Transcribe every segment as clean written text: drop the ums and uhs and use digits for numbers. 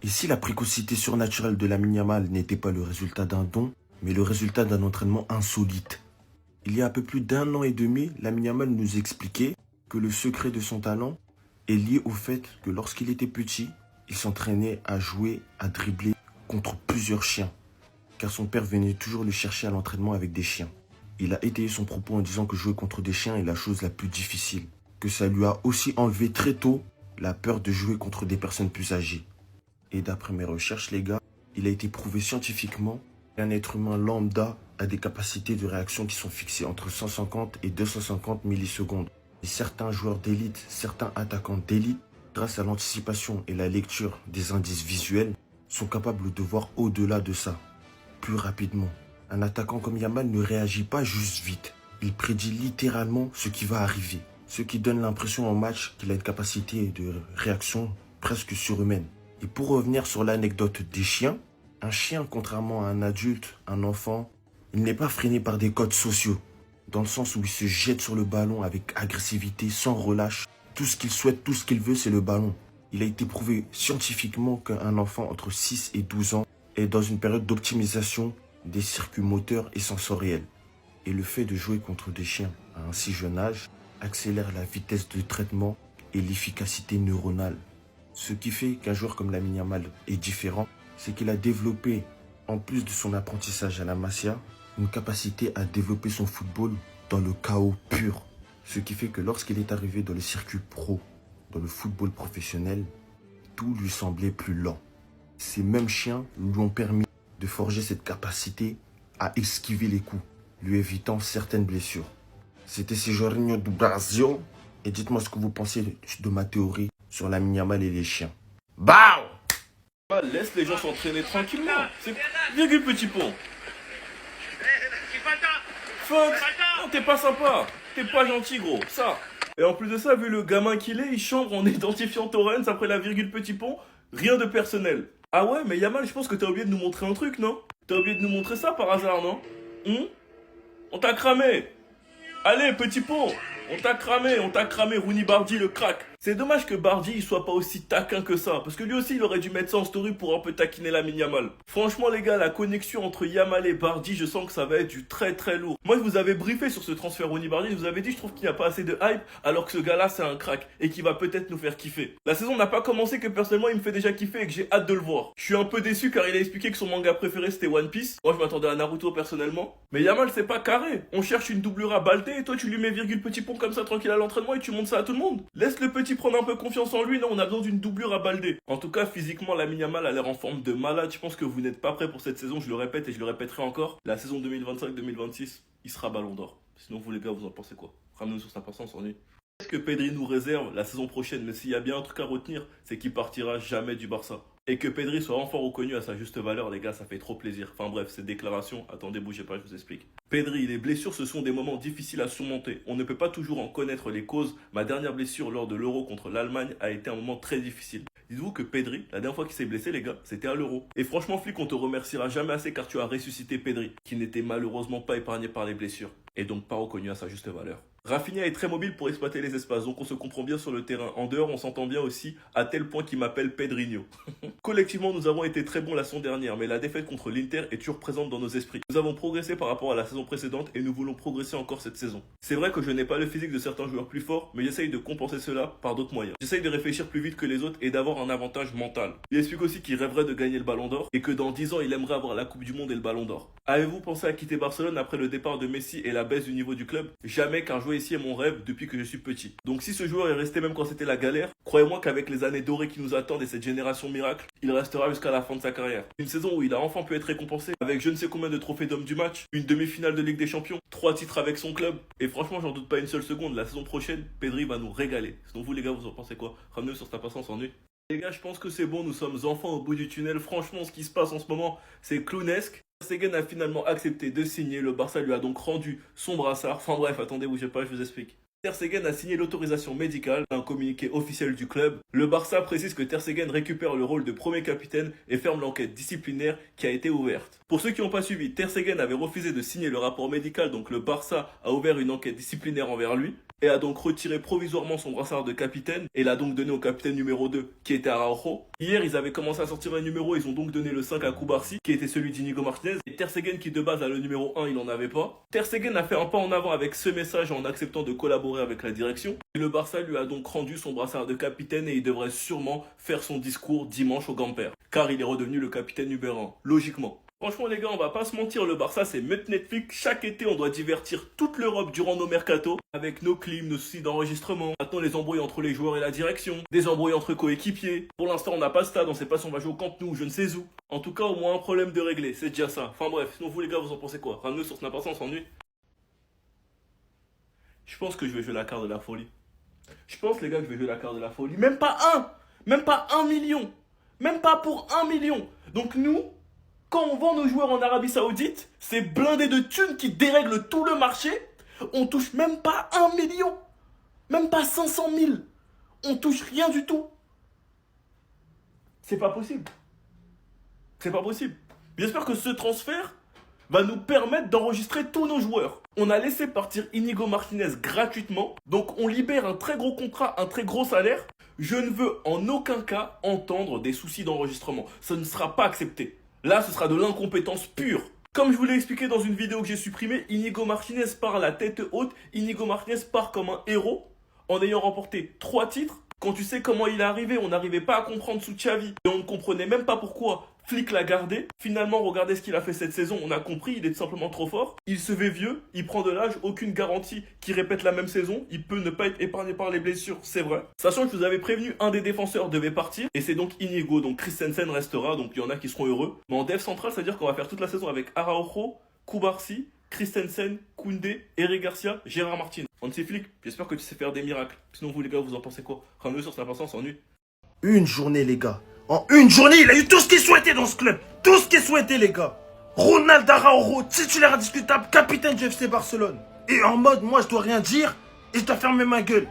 Et si la précocité surnaturelle de Lamine Yamal n'était pas le résultat d'un don, mais le résultat d'un entraînement insolite? Il y a un peu plus d'un an et demi, Lamine Yamal nous expliquait que le secret de son talent est lié au fait que lorsqu'il était petit, il s'entraînait à jouer, à dribbler contre plusieurs chiens, car son père venait toujours le chercher à l'entraînement avec des chiens. Il a étayé son propos en disant que jouer contre des chiens est la chose la plus difficile, que ça lui a aussi enlevé très tôt la peur de jouer contre des personnes plus âgées. Et d'après mes recherches, les gars, il a été prouvé scientifiquement qu'un être humain lambda a des capacités de réaction qui sont fixées entre 150 et 250 millisecondes. Et certains joueurs d'élite, certains attaquants d'élite, grâce à l'anticipation et la lecture des indices visuels, sont capables de voir au-delà de ça, plus rapidement. Un attaquant comme Yamal ne réagit pas juste vite. Il prédit littéralement ce qui va arriver. Ce qui donne l'impression en match qu'il a une capacité de réaction presque surhumaine. Et pour revenir sur l'anecdote des chiens, un chien, contrairement à un adulte, un enfant, il n'est pas freiné par des codes sociaux. Dans le sens où il se jette sur le ballon avec agressivité, sans relâche. Tout ce qu'il souhaite, tout ce qu'il veut, c'est le ballon. Il a été prouvé scientifiquement qu'un enfant entre 6 et 12 ans est dans une période d'optimisation des circuits moteurs et sensoriels. Et le fait de jouer contre des chiens à un si jeune âge accélère la vitesse de traitement et l'efficacité neuronale. Ce qui fait qu'un joueur comme Lamine Yamal est différent, c'est qu'il a développé, en plus de son apprentissage à la Masia, une capacité à développer son football dans le chaos pur. Ce qui fait que lorsqu'il est arrivé dans le circuit pro, dans le football professionnel, tout lui semblait plus lent. Ces mêmes chiens lui ont permis de forger cette capacité à esquiver les coups, lui évitant certaines blessures. C'était Jorginho do Brasil, et dites-moi ce que vous pensez de ma théorie sur Lamine Yamal et les chiens. BAM! Laisse les gens s'entraîner tranquillement. C'est virgule petit pont. Fuck. Non, t'es pas sympa. T'es pas gentil, gros. Ça. Et en plus de ça, vu le gamin qu'il est, il chambre en identifiant Torrens après la virgule petit pont. Rien de personnel. Ah ouais, mais Yamal, je pense que t'as oublié de nous montrer un truc, non? T'as oublié de nous montrer ça par hasard, non? On t'a cramé. Allez, petit pont. On t'a cramé Rooney Bardi le crack. C'est dommage que Bardi il soit pas aussi taquin que ça, parce que lui aussi il aurait dû mettre ça en story pour un peu taquiner Lamine Yamal. Franchement les gars, la connexion entre Yamal et Bardi, je sens que ça va être du très très lourd. Moi je vous avais briefé sur ce transfert Rooney Bardi, je vous avais dit je trouve qu'il n'y a pas assez de hype, alors que ce gars-là c'est un crack, et qui va peut-être nous faire kiffer. La saison n'a pas commencé que personnellement il me fait déjà kiffer et que j'ai hâte de le voir. Je suis un peu déçu car il a expliqué que son manga préféré c'était One Piece. Moi je m'attendais à Naruto personnellement. Mais Yamal c'est pas carré, on cherche une doublure à Balté et toi tu lui mets virgule petit pont comme ça tranquille à l'entraînement et tu montres ça à tout le monde. Laisse le petit prendre un peu confiance en lui, non, on a besoin d'une doublure à Baldé. En tout cas, physiquement, Lamine Yamal a l'air en forme de malade. Je pense que vous n'êtes pas prêts pour cette saison, je le répète et je le répéterai encore. La saison 2025-2026, il sera ballon d'or. Sinon, vous les gars, vous en pensez quoi? Ramenez-nous sur sa patience, on est. Qu'est-ce que Pedri nous réserve la saison prochaine? Mais s'il y a bien un truc à retenir, c'est qu'il partira jamais du Barça. Et que Pedri soit enfin reconnu à sa juste valeur, les gars, ça fait trop plaisir. Enfin bref, cette déclaration, attendez, bougez pas, je vous explique. Pedri, les blessures, ce sont des moments difficiles à surmonter. On ne peut pas toujours en connaître les causes. Ma dernière blessure lors de l'Euro contre l'Allemagne a été un moment très difficile. Dites-vous que Pedri, la dernière fois qu'il s'est blessé, les gars, c'était à l'Euro. Et franchement, Flick, on te remerciera jamais assez car tu as ressuscité Pedri, qui n'était malheureusement pas épargné par les blessures. Et donc pas reconnu à sa juste valeur. Rafinha est très mobile pour exploiter les espaces, donc on se comprend bien sur le terrain. En dehors, on s'entend bien aussi, à tel point qu'il m'appelle Pedrinho. Collectivement, nous avons été très bons la saison dernière, mais la défaite contre l'Inter est toujours présente dans nos esprits. Nous avons progressé par rapport à la saison précédente et nous voulons progresser encore cette saison. C'est vrai que je n'ai pas le physique de certains joueurs plus forts, mais j'essaye de compenser cela par d'autres moyens. J'essaye de réfléchir plus vite que les autres et d'avoir un avantage mental. Il explique aussi qu'il rêverait de gagner le Ballon d'Or et que dans 10 ans, il aimerait avoir la Coupe du Monde et le Ballon d'Or. Avez-vous pensé à quitter Barcelone après le départ de Messi et la baisse du niveau du club? Jamais, car jouer ici est mon rêve depuis que je suis petit. Donc si ce joueur est resté même quand c'était la galère, croyez-moi qu'avec les années dorées qui nous attendent et cette génération miracle, il restera jusqu'à la fin de sa carrière. Une saison où il a enfin pu être récompensé avec je ne sais combien de trophées d'homme du match, une demi-finale de Ligue des Champions, 3 titres avec son club. Et franchement, j'en doute pas une seule seconde, la saison prochaine, Pedri va nous régaler. Sinon vous les gars, vous en pensez quoi? Ramenez-nous sur sa patience en nuit. Les gars, je pense que c'est bon, nous sommes enfin au bout du tunnel. Franchement, ce qui se passe en ce moment, c'est clownesque. Ter Stegen a finalement accepté de signer, le Barça lui a donc rendu son brassard. Enfin bref, attendez, bougez pas, je vous explique. Ter Stegen a signé l'autorisation médicale, un communiqué officiel du club. Le Barça précise que Ter Stegen récupère le rôle de premier capitaine et ferme l'enquête disciplinaire qui a été ouverte. Pour ceux qui n'ont pas suivi, Ter Stegen avait refusé de signer le rapport médical, donc le Barça a ouvert une enquête disciplinaire envers lui. et a donc retiré provisoirement son brassard de capitaine et l'a donc donné au capitaine numéro 2 qui était Araujo. Hier, ils avaient commencé à sortir un numéro, ils ont donc donné le 5 à Cubarsí qui était celui d'Inigo Martinez. Et Ter Stegen qui de base a le numéro 1, il n'en avait pas. Ter Stegen a fait un pas en avant avec ce message en acceptant de collaborer avec la direction. Et le Barça lui a donc rendu son brassard de capitaine et il devrait sûrement faire son discours dimanche au Gamper. Car il est redevenu le capitaine numéro 1, logiquement. Franchement les gars, on va pas se mentir, le Barça c'est mettre Netflix. Chaque été on doit divertir toute l'Europe durant nos mercatos avec nos clims, nos soucis d'enregistrement. Maintenant les embrouilles entre les joueurs et la direction, des embrouilles entre coéquipiers. Pour l'instant on n'a pas de stade, on sait pas si on va jouer au Camp Nou ou je ne sais où. En tout cas au moins un problème de régler, c'est déjà ça. Enfin bref, sinon vous les gars vous en pensez quoi? Ramenez sur Snap, on s'ennuie. Je pense que je vais jouer la carte de la folie. Je pense les gars que je vais jouer la carte de la folie. Même pas 1 million. Même pas pour 1 million. Donc nous, quand on vend nos joueurs en Arabie Saoudite, c'est blindé de thunes qui dérèglent tout le marché. On touche même pas 1 million. Même pas 500 000. On touche rien du tout. C'est pas possible. C'est pas possible. J'espère que ce transfert va nous permettre d'enregistrer tous nos joueurs. On a laissé partir Inigo Martinez gratuitement. Donc on libère un très gros contrat, un très gros salaire. Je ne veux en aucun cas entendre des soucis d'enregistrement. Ça ne sera pas accepté. Là, ce sera de l'incompétence pure. Comme je vous l'ai expliqué dans une vidéo que j'ai supprimée, Inigo Martinez part la tête haute. Inigo Martinez part comme un héros en ayant remporté 3 titres. Quand tu sais comment il est arrivé, on n'arrivait pas à comprendre sous Xavi. Et on ne comprenait même pas pourquoi Flick l'a gardé. Finalement, regardez ce qu'il a fait cette saison. On a compris, il est tout simplement trop fort. Il se fait vieux, il prend de l'âge, aucune garantie qu'il répète la même saison. Il peut ne pas être épargné par les blessures, c'est vrai. Sachant que je vous avais prévenu, un des défenseurs devait partir. Et c'est donc Inigo, donc Christensen restera. Donc il y en a qui seront heureux. Mais en dev central, ça veut dire qu'on va faire toute la saison avec Araujo, Cubarsí, Christensen, Koundé, Eric Garcia, Gérard Martin. Hansi Flick, j'espère que tu sais faire des miracles. Sinon vous les gars, vous en pensez quoi? Ramenez sur Snap, on s'ennuie. Une journée, les gars. En une journée, il a eu tout ce qu'il souhaitait dans ce club. Tout ce qu'il souhaitait, les gars. Ronald Araujo, titulaire indiscutable, capitaine du FC Barcelone. Et en mode, moi, je dois rien dire et je dois fermer ma gueule.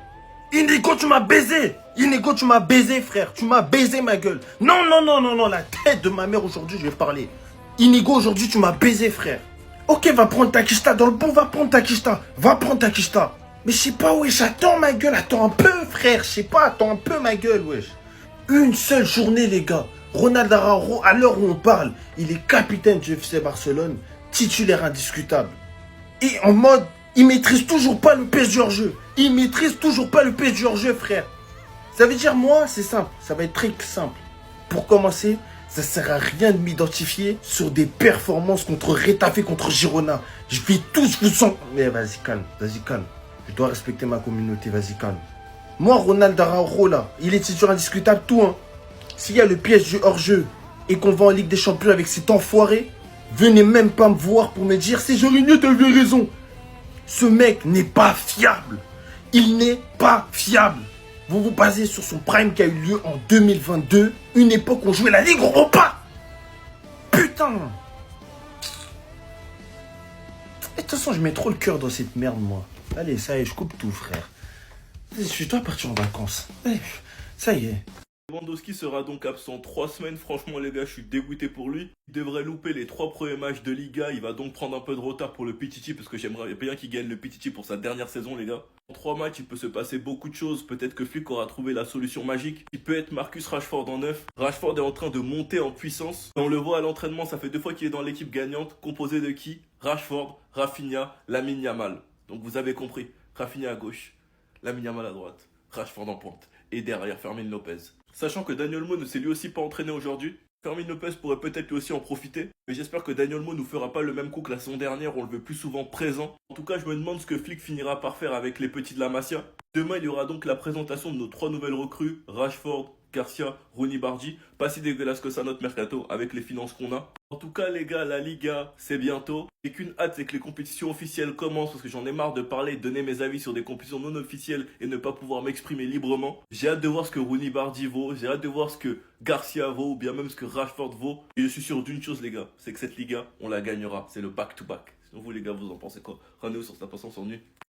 Inigo, tu m'as baisé. Inigo, tu m'as baisé, frère. Tu m'as baisé ma gueule. Non, non, non, non, non. La tête de ma mère, aujourd'hui, je vais parler. Inigo, aujourd'hui, tu m'as baisé, frère. Ok, va prendre ta quicheta. Dans le bon, va prendre ta quicheta. Va prendre ta quicheta. Mais je sais pas, wesh. Attends, ma gueule. Attends un peu, frère. Je sais pas. Attends un peu, ma gueule, wesh. Une seule journée, les gars. Ronald Araujo, à l'heure où on parle, il est capitaine du FC Barcelone, titulaire indiscutable. Et en mode, il maîtrise toujours pas le PSG hors jeu. Il maîtrise toujours pas le PSG hors jeu, frère. Ça veut dire, moi, c'est simple. Ça va être très simple. Pour commencer, ça sert à rien de m'identifier sur des performances contre Retafe, contre Girona. Je vais tous vous sentir. Mais vas-y, calme. Vas-y, calme. Je dois respecter ma communauté. Vas-y, calme. Moi, Ronald Araujo, là, il est titulaire indiscutable, tout, hein. S'il y a le piège du hors-jeu et qu'on va en Ligue des Champions avec cet enfoiré, venez même pas me voir pour me dire « C'est Jorginho, t'avais raison !» Ce mec n'est pas fiable. Il n'est pas fiable. Vous vous basez sur son prime qui a eu lieu en 2022, une époque où on jouait la Ligue Europa. Putain. Et de toute façon, je mets trop le cœur dans cette merde, moi. Allez, ça y est, je coupe tout, frère. Je dois partir en vacances. Allez, ça y est. Lewandowski sera donc absent 3 semaines. Franchement les gars, je suis dégoûté pour lui. Il devrait louper les 3 premiers matchs de Liga. Il va donc prendre un peu de retard pour le Pichichi parce que j'aimerais bien qu'il gagne le Pichichi pour sa dernière saison, les gars. En 3 matchs, il peut se passer beaucoup de choses. Peut-être que Flick aura trouvé la solution magique. Il peut être Marcus Rashford en 9. Rashford est en train de monter en puissance. On le voit à l'entraînement, ça fait 2 fois qu'il est dans l'équipe gagnante. Composée de qui? Rashford, Rafinha, Lamine Yamal. Donc vous avez compris. Rafinha à gauche, Lamine Yamal à droite, Rashford en pointe. Et derrière, Fermin Lopez. Sachant que Daniel Mo ne s'est lui aussi pas entraîné aujourd'hui, Fermin Lopez pourrait peut-être lui aussi en profiter. Mais j'espère que Daniel Mo nous fera pas le même coup que la saison dernière, on le veut plus souvent présent. En tout cas, je me demande ce que Flick finira par faire avec les petits de la Masia. Demain, il y aura donc la présentation de nos 3 nouvelles recrues, Rashford, Garcia, Rooney Bardi. Pas si dégueulasse que ça notre mercato avec les finances qu'on a. En tout cas les gars, la Liga c'est bientôt. Et qu'une hâte c'est que les compétitions officielles commencent parce que j'en ai marre de parler et de donner mes avis sur des compétitions non officielles et ne pas pouvoir m'exprimer librement. J'ai hâte de voir ce que Rooney Bardi vaut, j'ai hâte de voir ce que Garcia vaut ou bien même ce que Rashford vaut. Et je suis sûr d'une chose les gars, c'est que cette Liga on la gagnera, c'est le back to back. Sinon vous les gars vous en pensez quoi? Rendez-vous sur Snap, on s'ennuie.